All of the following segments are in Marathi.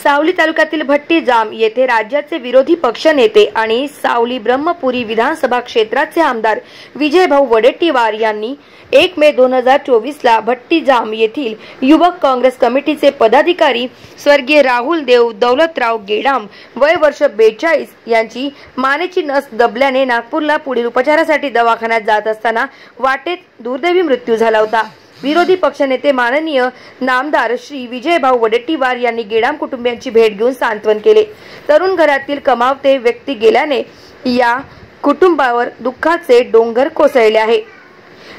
सावली तालुक्यातील भट्टी जाम येथे राज्याचे विरोधी पक्षनेते आणि सावली ब्रह्मपुरी विधानसभा क्षेत्राचे आमदार विजयभाऊ वडेट्टीवार यांनी 1 मे 2024 ला भट्टी जाम येथील युवक काँग्रेस कमिटीचे पदाधिकारी स्वर्गीय राहुल देव दौलतराव गेडाम वय वर्ष 42 यांची मानेची नस दबल्याने नागपूरला पुढील उपचारासाठी दवाखान्यात जात असताना वाटेत दुर्दैवी मृत्यू झाला होता। विरोधी पक्षनेते माननीय नामदार श्री विजयभाऊ वडेट्टीवार यांनी गेडाम कुटुंबियांची भेट घेऊन सांत्वन केले। तरुण घरातील कमावते व्यक्ती गेल्याने या कुटुंबावर दुःखाचे डोंगर कोसळले आहे।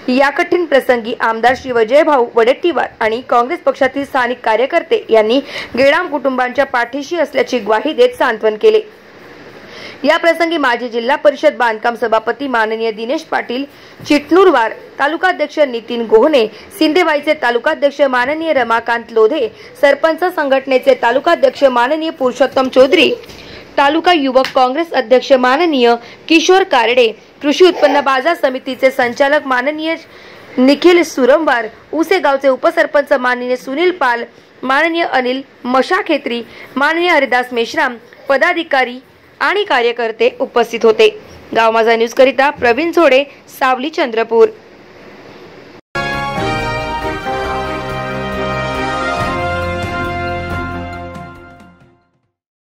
या कठीण प्रसंगी आमदार श्री विजयभाऊ वडेट्टीवार आणि काँग्रेस पक्षातील स्थानिक कार्यकर्ते यांनी गेडाम कुटुंबांच्या पाठीशी असल्याची ग्वाही देत सांत्वन केले। या प्रसंगी माजी जिल्हा परिषद बांधकाम सभापती माननीय दिनेश पाटील चिटणूरवार, तालुकाध्यक्ष नितीन गोहने, सिंदेवाईचे तालुकाध्यक्ष माननीय रमाकांत लोधे, सरपंच संघटनेचे तालुकाध्यक्ष माननीय पुरुषोत्तम चौधरी, तालुका युवक काँग्रेस अध्यक्ष माननीय किशोर कारडे, कृषी उत्पन्न बाजार समितीचे संचालक माननीय निखिल सुरमवार, उसेगावचे उपसरपंच माननीय सुनील पाल, माननीय अनिल मशाखेत्री, माननीय हरिदास मेश्राम, पदाधिकारी आणि कार्यकर्ते उपस्थित होते। गाव माझा न्यूज करिता प्रवीण झोडे, सावली, चंद्रपूर।